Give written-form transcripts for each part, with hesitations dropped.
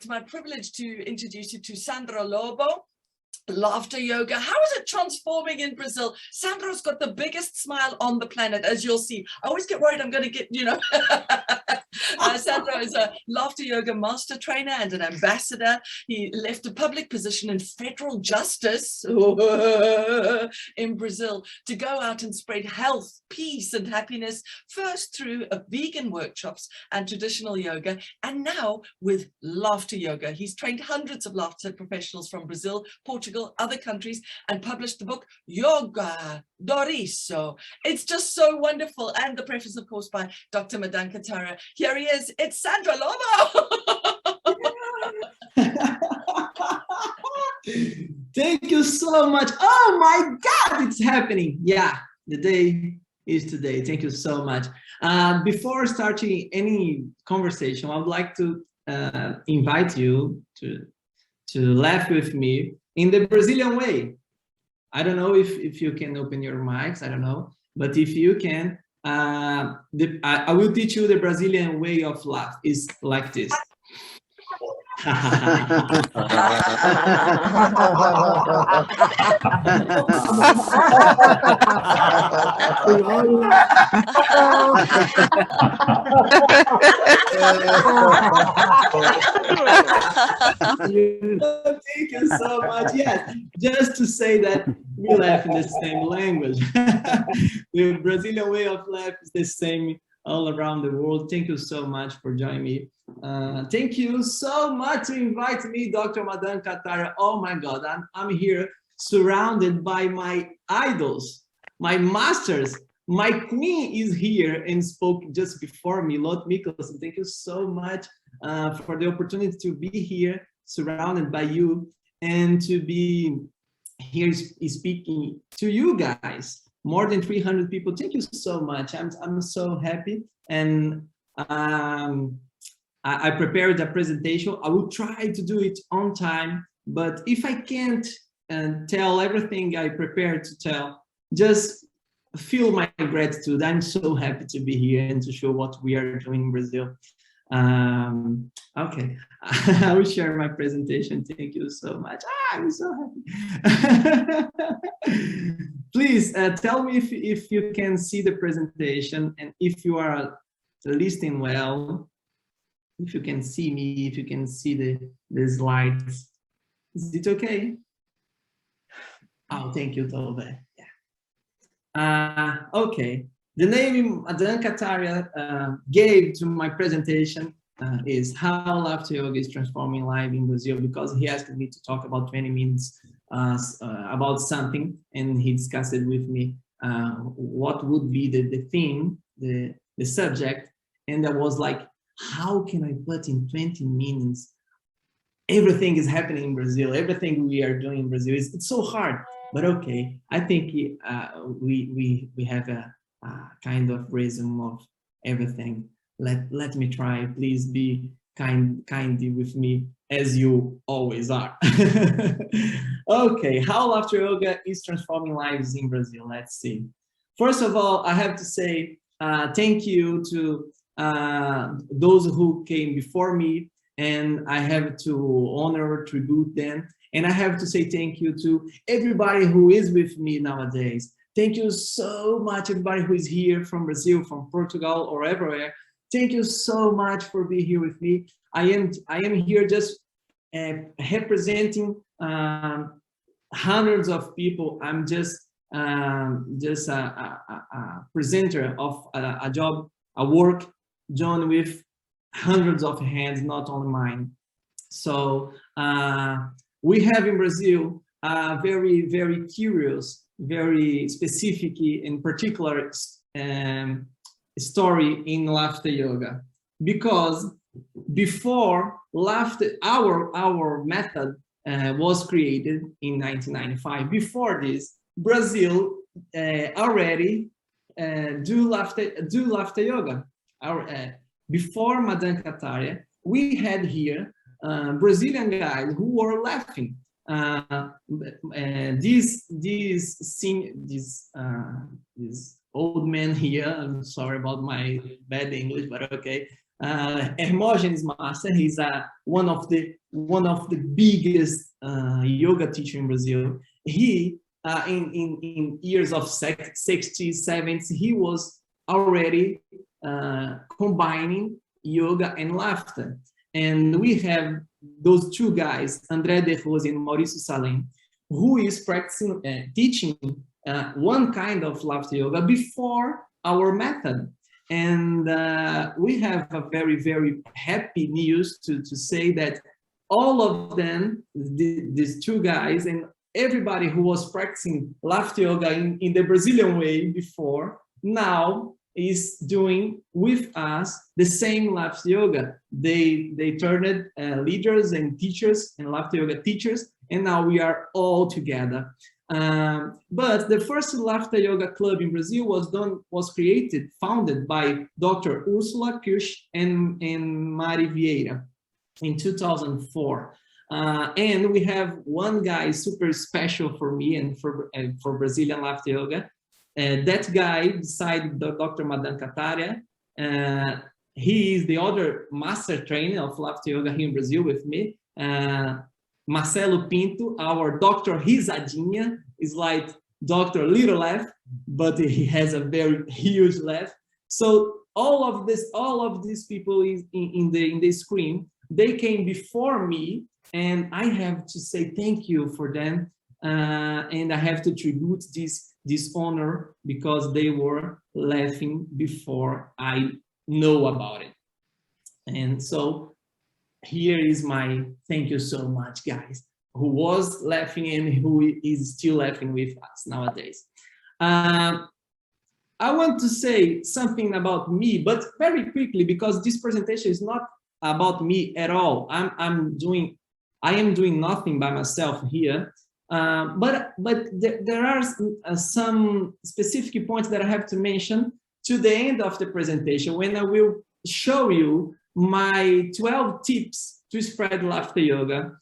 it's my privilege to introduce you to Sandro Lobo. Laughter yoga. How is it transforming in Brazil? Sandro's got the biggest smile on the planet, as you'll see. I always get worried I'm going to get, you know. Sandro is a laughter yoga master trainer and an ambassador. He left a public position in federal justice in Brazil to go out and spread health, peace, and happiness, first through vegan workshops and traditional yoga, and now with laughter yoga. He's trained hundreds of laughter professionals from Brazil, Portugal, other countries, and published the book Yoga Doriso. It's just so wonderful. And the preface, of course, by Dr. Madan Katara. Here he is. It's Sandro Lobo. Thank you so much. Oh my God, it's happening. Yeah, the day is today. Thank you so much. Before starting any conversation, I would like to invite you to laugh with me in the Brazilian way. I don't know if you can open your mics, I don't know, but if you can, I will teach you the Brazilian way of laugh. Is like this. Thank you so much. Yes, just to say that we laugh in the same language. The Brazilian way of laugh is the same all around the world. Thank you so much for joining me. Thank you so much to invite me, Dr. Madan Katara. Oh my God, I'm here surrounded by my idols, my masters. My queen is here and spoke just before me, Lot Mikkelsen. Thank you so much for the opportunity to be here, surrounded by you, and to be here speaking to you guys. More than 300 people. Thank you so much. I'm so happy, and I prepared a presentation. I will try to do it on time, but if I can't tell everything I prepared to tell, just feel my gratitude. I'm so happy to be here and to show what we are doing in Brazil. Okay, I will share my presentation. Thank you so much. I'm so happy. Please tell me if you can see the presentation and if you are listening well, if you can see me, if you can see the slides. Is it okay? Oh, thank you, Tove. Yeah. Okay. The name Madan Katara gave to my presentation is How Laughter Yoga is Transforming Life in Brazil, because he asked me to talk about 20 minutes about something, and he discussed it with me what would be the theme, the subject, and I was like, how can I put in 20 minutes everything is happening in Brazil, everything we are doing in Brazil? It's so hard, but okay, I think we have a kind of rhythm of everything. Let me try. Please be kind with me, as you always are. Okay, how laughter yoga is transforming lives in Brazil. Let's see. First of all, I have to say thank you to those who came before me, and I have to honor, tribute them, and I have to say thank you to everybody who is with me nowadays. Thank you so much, everybody who is here from Brazil, from Portugal, or everywhere. Thank you so much for being here with me. I am here just representing hundreds of people. I'm just a presenter of a work done with hundreds of hands, not only mine. So we have in Brazil a very, very curious, very specific and particular story in laughter yoga, because before laughter, our method was created in 1995. Before this, Brazil already do laughter yoga. Before Madan Katara, we had here Brazilian guys who were laughing. This old man here, I'm sorry about my bad English, but okay, Hermogenes Master. He's one of the biggest yoga teacher in Brazil. He in years of 60s, 70s, he was already combining yoga and laughter. And we have those two guys, André de Rose and Mauricio Salem, who is practicing, teaching one kind of laughter yoga before our method. And we have a very, very happy news to say that all of them, these two guys, and everybody who was practicing laughter yoga in the Brazilian way before, now is doing with us the same laughter yoga. They turned leaders and teachers and laughter yoga teachers, and now we are all together. But the first laughter yoga club in Brazil was founded by Dr. Ursula Kirsch and Mari Vieira in 2004. And we have one guy super special for me and for Brazilian laughter yoga. That guy, beside Dr. Madan Kataria, he is the other master trainer of laughter yoga here in Brazil with me. Marcelo Pinto, our Dr. Risadinha, is like Dr. Little Laugh, but he has a very huge laugh. So all of these people in the screen, they came before me, and I have to say thank you for them, and I have to tribute this honor because they were laughing before I know about it. And so here is my thank you so much, guys, who was laughing and who is still laughing with us nowadays. I want to say something about me, but very quickly, because this presentation is not about me at all. I am doing nothing by myself here. But there are some specific points that I have to mention to the end of the presentation, when I will show you my 12 tips to spread laughter yoga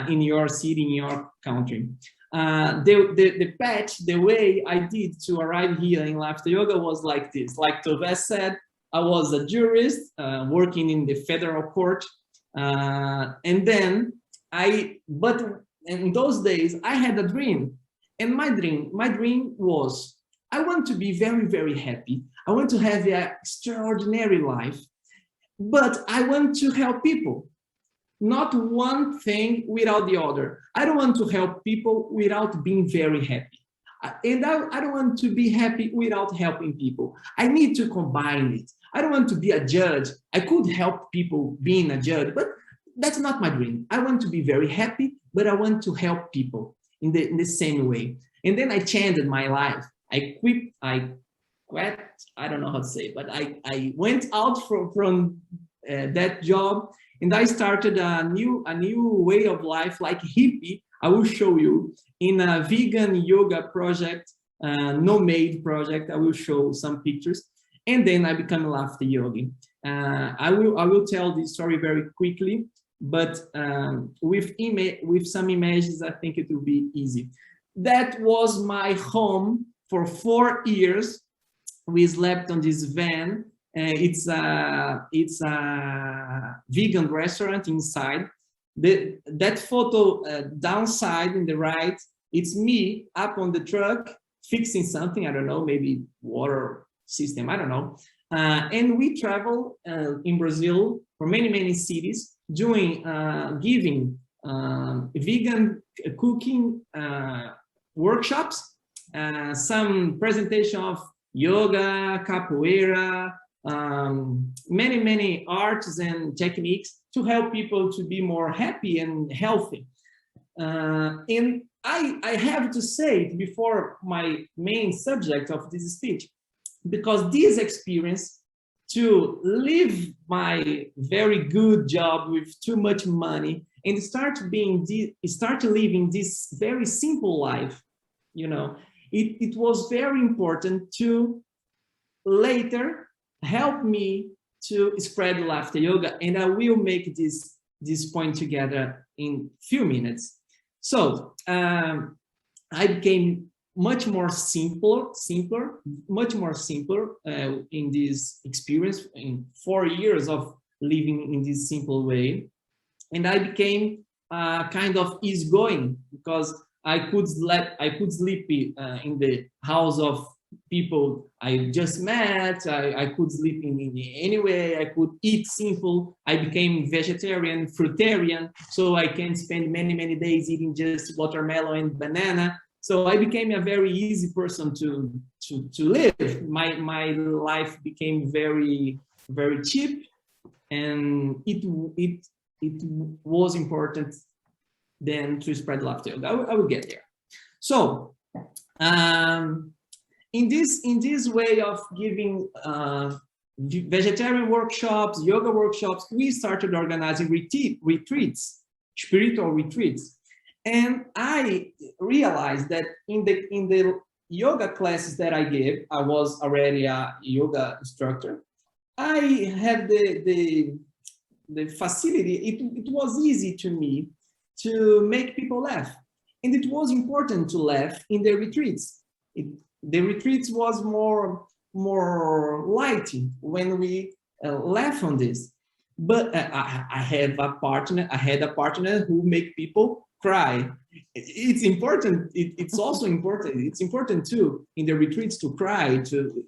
in your city, in your country. The way I did to arrive here in laughter yoga was like this. Like Toves said, I was a jurist working in the federal court, and then but in those days I had a dream, and my dream was, I want to be very, very happy. I want to have an extraordinary life, but I want to help people. Not one thing without the other. I don't want to help people without being very happy. And I don't want to be happy without helping people. I need to combine it. I don't want to be a judge. I could help people being a judge, but that's not my dream. I want to be very happy, but I want to help people in the same way. And then I changed my life. I quit, I don't know how to say, but I went out from that job, and I started a new way of life, like hippie. I will show you in a vegan yoga project, nomade project. I will show some pictures, and then I become a laughter yogi. I will tell this story very quickly, but with some images, I think it will be easy. That was my home for 4 years. We slept on this van. It's a vegan restaurant inside. That photo downside in the right, it's me up on the truck fixing something. I don't know, maybe water system. I don't know. And we travel in Brazil for many cities, doing giving vegan cooking workshops, some presentation of yoga, capoeira, many arts and techniques to help people to be more happy and healthy. And I have to say it before my main subject of this speech, because this experience to leave my very good job with too much money and start living this very simple life, you know, it was very important to later help me to spread laughter yoga, and I will make this point together in few minutes. So I became much more simpler in this experience in 4 years of living in this simple way. And I became kind of easygoing because I could sleep in the house of people I just met. I could sleep in any way. I could eat simple. I became vegetarian, fruitarian, so I can spend many days eating just watermelon and banana. So I became a very easy person to live. My life became very cheap, and it was important then to spread laughter yoga. I will get there. So in this way of giving vegetarian workshops, yoga workshops, we started organizing retreats, spiritual retreats. And I realized that in the yoga classes that I gave, I was already a yoga instructor. I had the facility. It was easy to me to make people laugh, and it was important to laugh in the retreats. The retreats was more light when we laugh on this. But I had a partner who make people cry. It's important. It's also important. It's important too in the retreats to cry.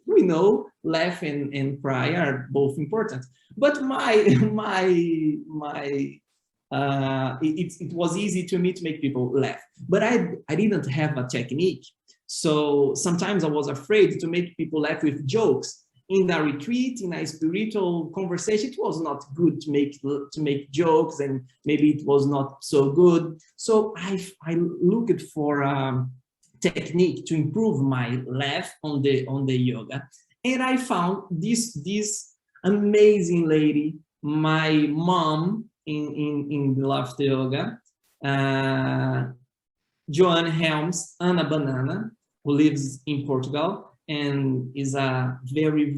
We know laugh and cry are both important. But it was easy to me to make people laugh. But I didn't have a technique. So sometimes I was afraid to make people laugh with jokes. In a retreat, in a spiritual conversation, it was not good to make jokes, and maybe it was not so good. So I looked for a technique to improve my laugh on the yoga, and I found this amazing lady, my mom in the laughter yoga, Joanne Helms, Ana Banana, who lives in Portugal and is a very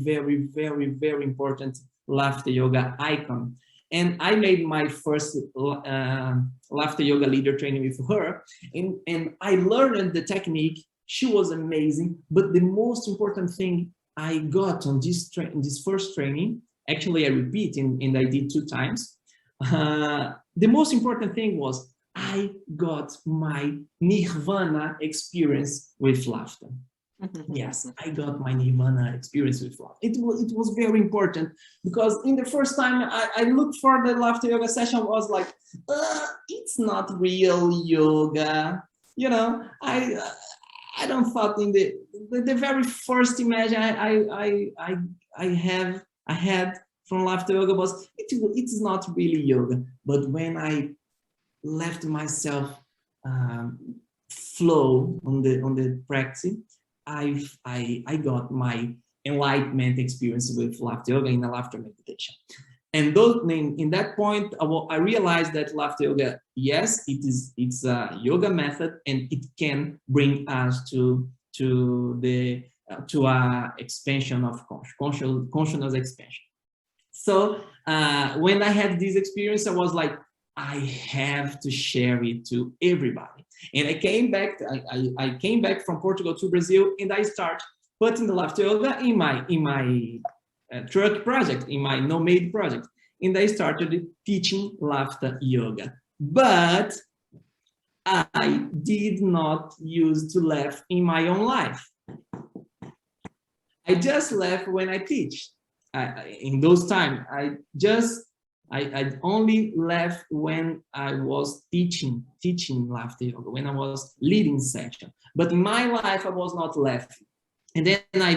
important laughter yoga icon. And I made my first laughter yoga leader training with her, and I learned the technique. She was amazing, but the most important thing I got on this first training, actually I repeat, and I did 2 times. The most important thing was I got my nirvana experience with laughter. Yes, I got my nirvana experience with laughter. It was very important, because in the first time I looked for the laughter yoga session, was like, it's not real yoga. You know, I don't thought in the very first image I had from laughter yoga was it's not really yoga. But when I left myself flow on the practice, I got my enlightenment experience with laughter yoga in a laughter meditation. And in that point, I realized that laughter yoga, yes, it's a yoga method, and it can bring us to a expansion of consciousness expansion. So when I had this experience, I was like, I have to share it to everybody. And I came back. I came back from Portugal to Brazil, and I start putting the laughter yoga in my truck project, in my nomade project, and I started teaching laughter yoga. But I did not use to laugh in my own life. I just laugh when I teach. In those times, I only laugh when I was teaching laughter yoga, when I was leading session. But in my life, I was not laughing. And then I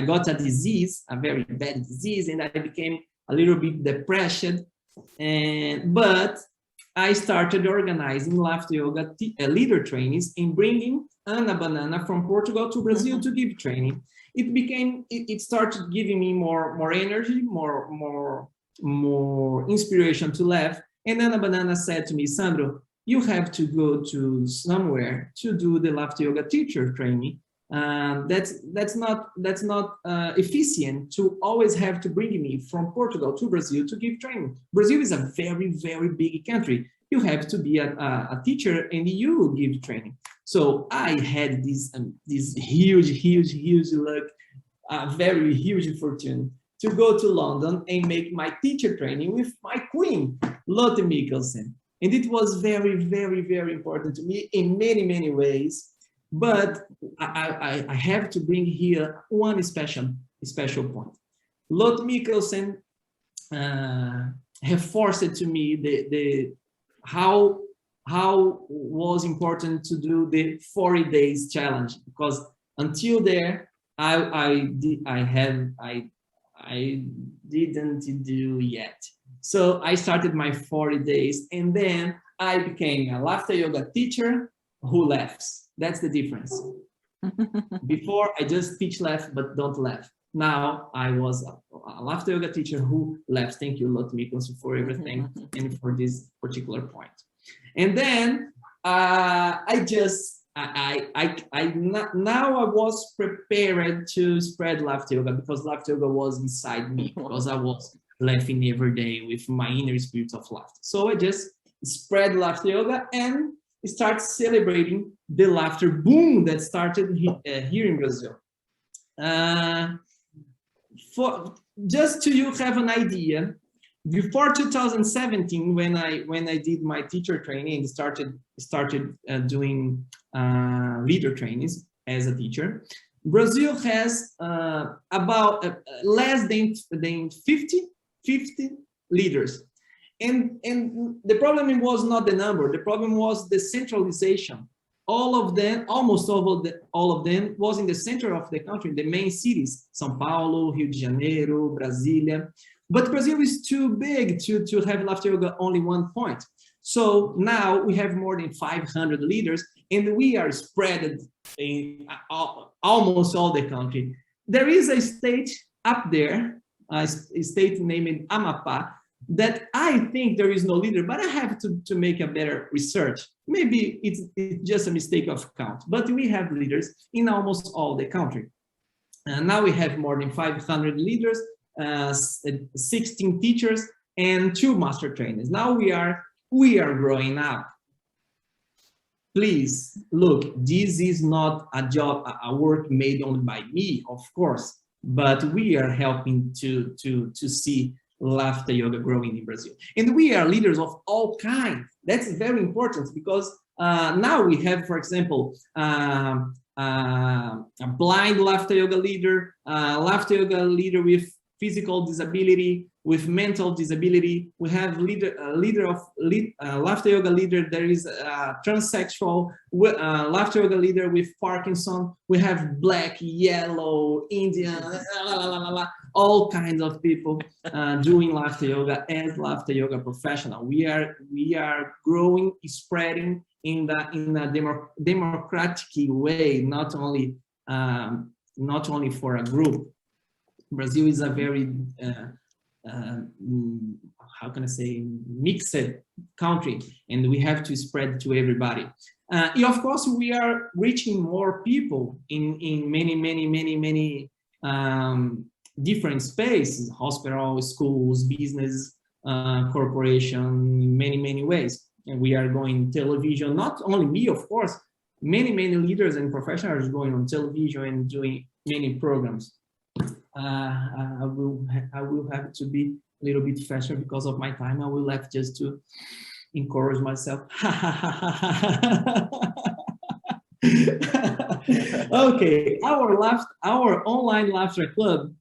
got a disease, a very bad disease, and I became a little bit depressed. But I started organizing laughter yoga leader trainings and bringing Ana Banana from Portugal to Brazil to give training. It started giving me more energy, more inspiration to laugh. And Ana Banana said to me, Sandro, you have to go to somewhere to do the laughter yoga teacher training. That's not efficient to always have to bring me from Portugal to Brazil to give training. Brazil is a very big country. You have to be a teacher and you give training. So I had this huge luck, a very huge fortune to go to London and make my teacher training with my queen, Lotte Mikkelsen. And it was very, very, very important to me in many, many ways. But I have to bring here one special point. Lotte Mikkelsen have forced to me the how was important to do the 40 days challenge, because until there I didn't do yet. So I started my 40 days, and then I became a laughter yoga teacher who laughs. That's the difference. Before I just teach laugh but don't laugh. Now I was a laughter yoga teacher who laughs. Thank you, Lotte Mikkelsen, for everything and for this particular point. And then now I was prepared to spread laughter yoga, because laughter yoga was inside me, because I was laughing every day with my inner spirit of laughter. So I just spread laughter yoga and start celebrating the laughter boom that started here in Brazil. For just to you have an idea, before 2017, when I did my teacher training and started doing leader trainings as a teacher, Brazil has about less than 50 leaders. And the problem was not the number. The problem was the centralization. All of them, almost all of them, was in the center of the country, the main cities: São Paulo, Rio de Janeiro, Brasilia. But Brazil is too big to have laughter yoga only one point. So now we have more than 500 leaders, and we are spread in almost all the country. There is a state up there, a state named Amapá, that I think there is no leader, but I have to make a better research. Maybe it's just a mistake of count, but we have leaders in almost all the country. Now we have more than 500 leaders, 16 teachers, and 2 master trainers. Now we are growing up. Please look, this is not a work made only by me, of course, but we are helping to see laughter yoga growing in Brazil. And we are leaders of all kinds. That's very important, because now we have, for example, a blind laughter yoga leader with physical disability, with mental disability. We have laughter yoga leader. There is a transsexual laughter yoga leader with Parkinson. We have black, yellow, Indian, all kinds of people doing laughter yoga as laughter yoga professional. We are growing, spreading in a democratic way, not only for a group. Brazil is a very how can I say, mixed country, and we have to spread to everybody. Of course, we are reaching more people in many different spaces: hospital, schools, business, corporation, in many ways. And we are going television. Not only me, of course. Many leaders and professionals going on television and doing many programs. I will have to be a little bit faster because of my time. I will have just to encourage myself. Okay, our online laughter club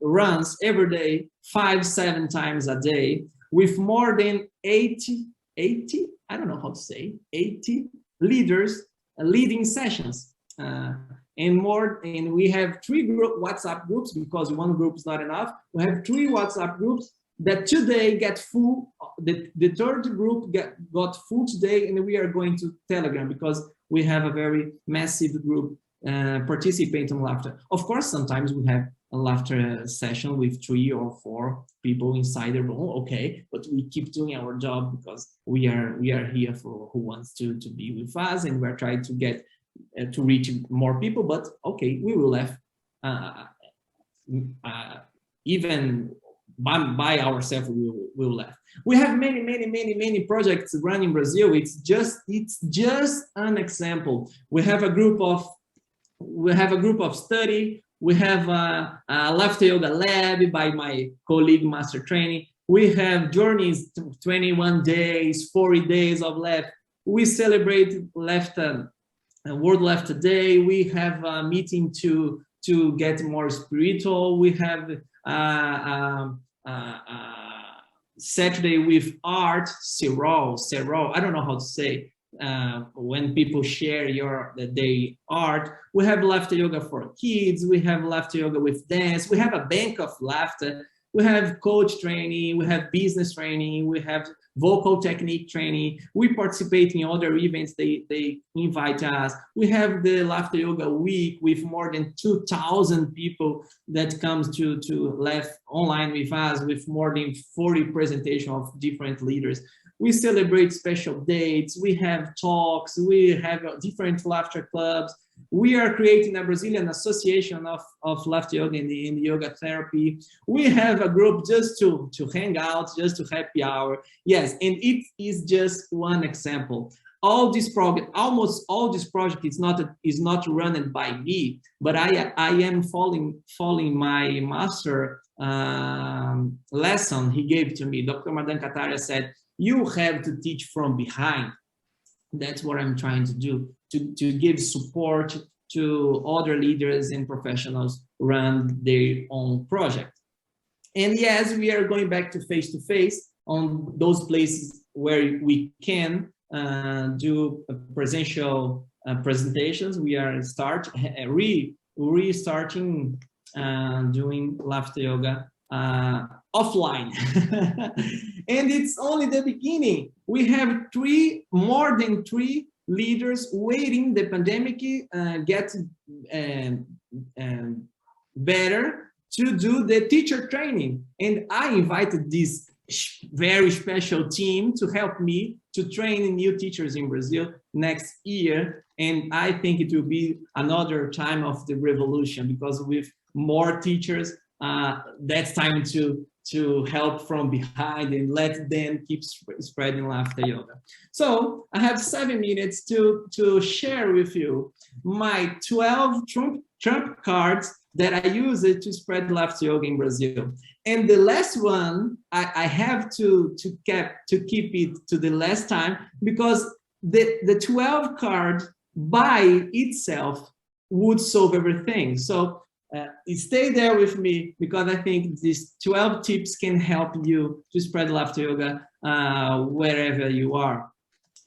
runs every day, 5-7 times a day, with more than 80, I don't know how to say, 80 leaders leading sessions. And we have 3 WhatsApp groups, because one group is not enough. We have 3 WhatsApp groups that today get full. The 3rd group got full today, and we are going to Telegram, because we have a very massive group participating in laughter. Of course, sometimes we have a laughter session with 3 or 4 people inside the room. Okay, but we keep doing our job, because we are here for who wants to be with us, and we're trying to get to reach more people. But okay, we will laugh even by ourselves. We will laugh. We have many projects running in Brazil. It's just an example. We have a group of study. We have a laughter yoga lab by my colleague Master Training. We have journeys, 21 days, 40 days of laughter. We celebrate laughter, World Laughter Day. We have a meeting to get more spiritual. We have Saturday with art, Serol, I don't know how to say, when people share their art. We have laughter yoga for kids. We have laughter yoga with dance. We have a bank of laughter. We have coach training. We have business training. We have vocal technique training. We participate in other events. They invite us. We have the laughter yoga week with more than 2,000 people that comes to laugh online with us, with more than 40 presentations of different leaders. We celebrate special dates. We have talks. We have different laughter clubs. We are creating a Brazilian association of laughter yoga in the yoga therapy. We have a group just to hang out, just to happy hour. Yes, and it is just one example. All this project, almost all this project is not run by me, but I am following my master lesson he gave to me. Dr. Madan Kataria said, you have to teach from behind. That's what I'm trying to do, to give support to other leaders and professionals run their own project. And yes, we are going back to face-to-face on those places where we can do presential presentations. We are restarting doing laughter yoga offline. And it's only the beginning. We have more than three leaders waiting the pandemic get better to do the teacher training. And I invited this very special team to help me to train new teachers in Brazil next year. And I think it will be another time of the revolution, because with more teachers, that's time to help from behind and let them keep spreading laughter yoga. So I have 7 minutes to share with you my 12 trump cards that I use it to spread laughter yoga in Brazil. And the last one, I have to keep it to the last time, because the 12 card by itself would solve everything. So stay there with me, because I think these 12 tips can help you to spread laughter yoga wherever you are.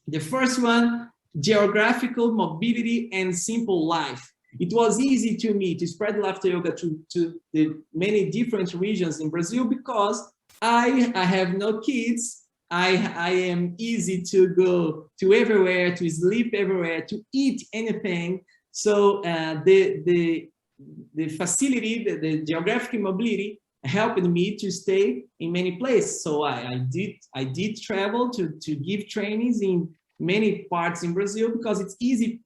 The first one, geographical mobility and simple life. It was easy to me to spread laughter yoga to the many different regions in Brazil, because I have no kids. I am easy to go to everywhere, to sleep everywhere, to eat anything. So the facility, the geographic mobility helped me to stay in many places. So I did travel to give trainings in many parts in Brazil, because it's easy.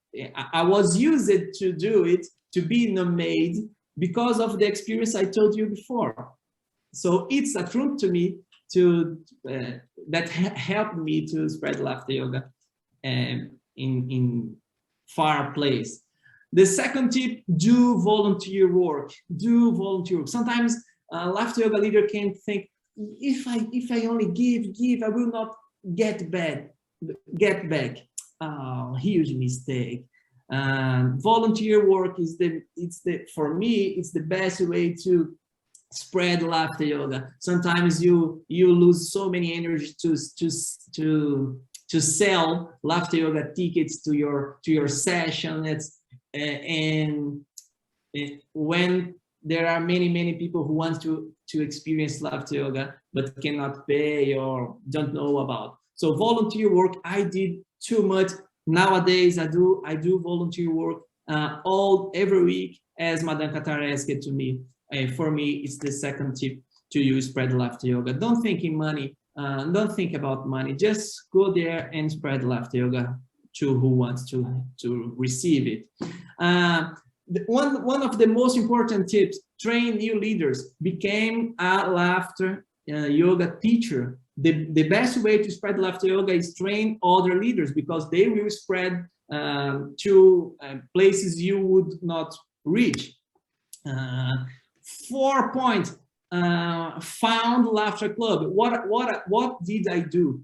I was used to do it, to be nomad, because of the experience I told you before. So it's a truth to me that helped me to spread laughter yoga in far place. The second tip, do volunteer work. Do volunteer work. Sometimes laughter yoga leader can think, if I only give, I will not get back. Oh, huge mistake. Volunteer work is for me, it's the best way to spread laughter yoga. Sometimes you lose so many energy to sell laughter yoga tickets to your session. And when there are many people who want to experience laughter yoga but cannot pay or don't know about. So volunteer work, I did too much. Nowadays I do volunteer work every week, as Madame Katara asked it to me. For me, it's the second tip to use spread laughter yoga. Don't think in money. Don't think about money. Just go there and spread laughter yoga to who wants to receive it. One of the most important tips: train new leaders. Became a laughter yoga teacher. The best way to spread laughter yoga is train other leaders, because they will spread to places you would not reach. 4 points. Found laughter club. What did I do?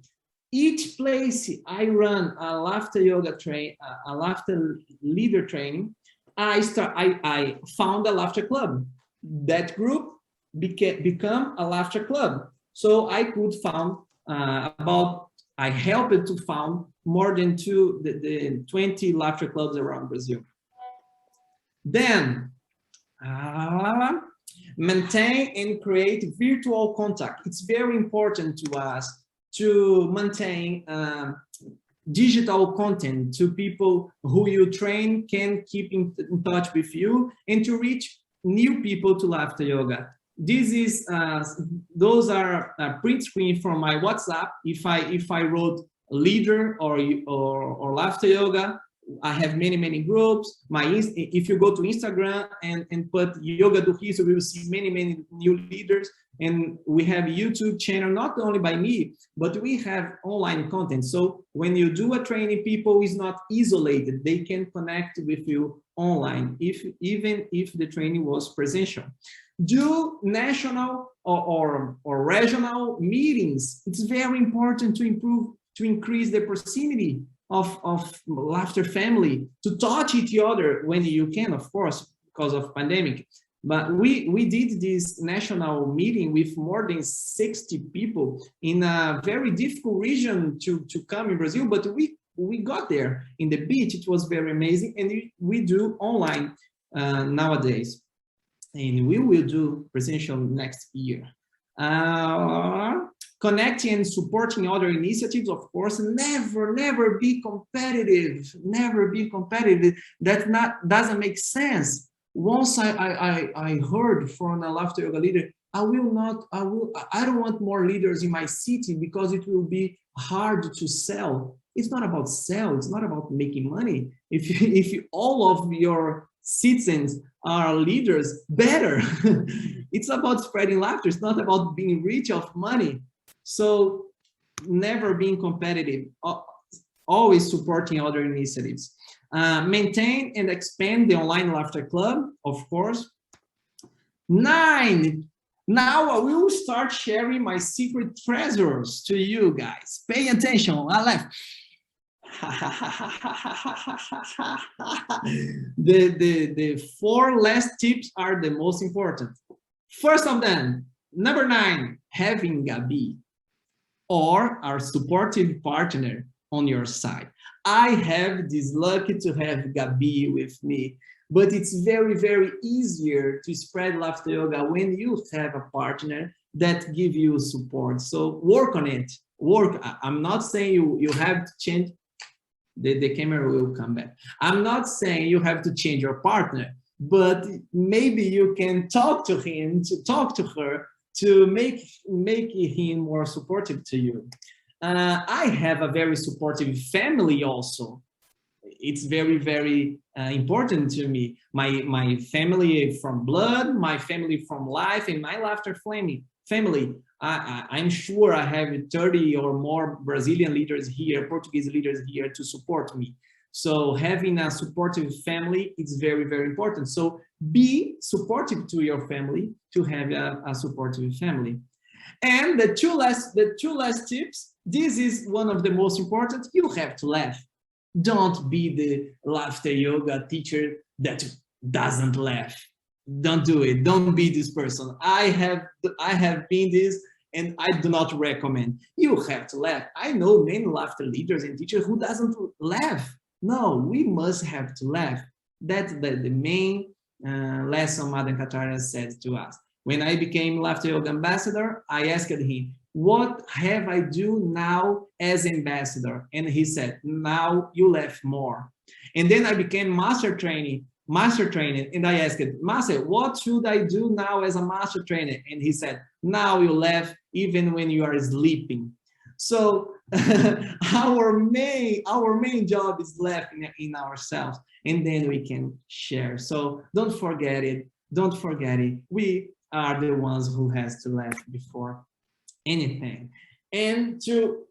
Each place I run a laughter yoga train, a laughter leader training, I found a laughter club. That group become a laughter club. So I could found I helped to found more than the 20 laughter clubs around Brazil. Then maintain and create virtual contact. It's very important to us to maintain digital content to people who you train can keep in touch with you and to reach new people to laughter yoga. This is those are print screen from my WhatsApp. If I wrote leader or laughter yoga, I have many groups. If you go to Instagram and put Yoga do Riso, we will see many new leaders. And we have a YouTube channel, not only by me, but we have online content. So when you do a training, people is not isolated. They can connect with you online, even if the training was presential. Do national or regional meetings. It's very important to increase the proximity of laughter family, to touch each other when you can, of course, because of pandemic. But we did this national meeting with more than 60 people in a very difficult region to come in Brazil, but we got there in the beach. It was very amazing, and we do online nowadays, and we will do presential next year. Connecting and supporting other initiatives, of course. Never be competitive. Never be competitive. That doesn't make sense. Once I heard from a laughter yoga leader, I don't want more leaders in my city because it will be hard to sell. It's not about sell. It's not about making money. If all of your citizens are leaders, better. It's about spreading laughter. It's not about being rich of money. So never being competitive, always supporting other initiatives. Maintain and expand the online laughter club, of course. 9, now I will start sharing my secret treasures to you guys. Pay attention, I laugh. The 4 last tips are the most important. First of them, number 9, having Gabi or our supportive partner on your side. I have this lucky to have Gabi with me, but it's very easier to spread laughter yoga when you have a partner that give you support. So work on it. I'm not saying you have to change. The camera will come back. I'm not saying you have to change your partner, but maybe you can talk to him, to talk to her, to make him more supportive to you. I have a very supportive family also. It's very important to me. My family from blood, my family from life, and my laughter family. I'm sure I have 30 or more Brazilian leaders here, Portuguese leaders here to support me. So having a supportive family is very important. So be supportive to your family to have a supportive family. And the two last tips. This is one of the most important. You have to laugh. Don't be the laughter yoga teacher that doesn't laugh. Don't do it. Don't be this person. I have been this, and I do not recommend. You have to laugh. I know many laughter leaders and teachers who doesn't laugh. No, we must have to laugh. That's the main lesson Madam Katarina said to us. When I became laughter yoga ambassador, I asked him, what have I do now as ambassador? And he said, now you laugh more. And then I became master trainer, and I asked, Master, what should I do now as a master trainer? And he said, now you laugh even when you are sleeping. So our main job is laughing in ourselves, and then we can share. So don't forget it. Don't forget it. We are the ones who has to laugh before anything. And to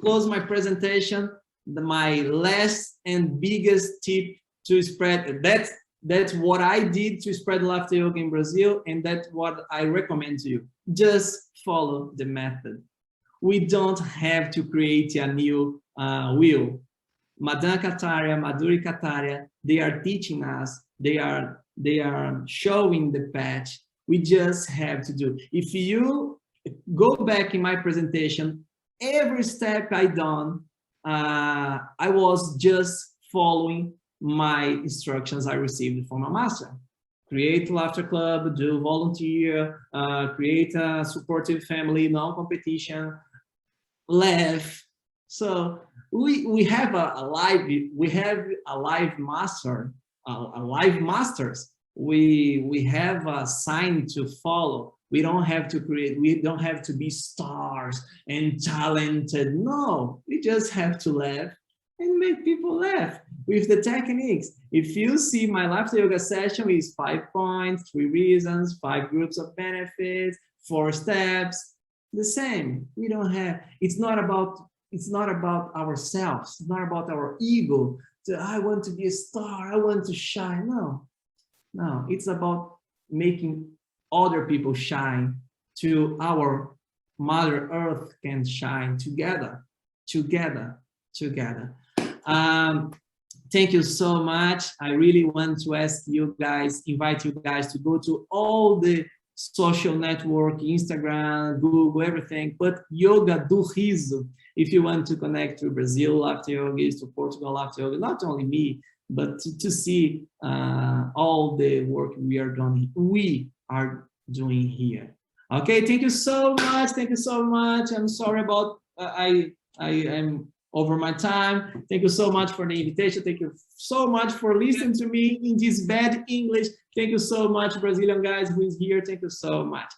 close my presentation, my last and biggest tip to spread, That's what I did to spread laughter yoga in Brazil, and that's what I recommend to you. Just follow the method. We don't have to create a new wheel. Madan Kataria, Madhuri Kataria, they are teaching us, they are showing the path. We just have to do. If you go back in my presentation, every step I done, I was just following my instructions I received from a master. Create laughter club, do volunteer, create a supportive family, non-competition, laugh. So we have a live master, a live masters. We have a sign to follow. We don't have to create, we don't have to be stars and talented. No, we just have to laugh and make people laugh with the techniques. If you see my laughter yoga session is 5 points, 3 reasons, 5 groups of benefits, 4 steps, the same. We don't have, it's not about ourselves. It's not about our ego. So I want to be a star. I want to shine. No, it's about making other people shine to our Mother Earth can shine together. Thank you so much. I really want to ask you guys, invite you guys to go to all the social network, Instagram, Google, everything, but Yoga do Riso. If you want to connect to Brazil Laughter Yoga, to Portugal Laughter Yoga, not only me, but to see all the work we are doing here. Okay, thank you so much. Thank you so much. I'm sorry about I am over my time. Thank you so much for the invitation. Thank you so much for listening to me in this bad English. Thank you so much, Brazilian guys who is here. Thank you so much.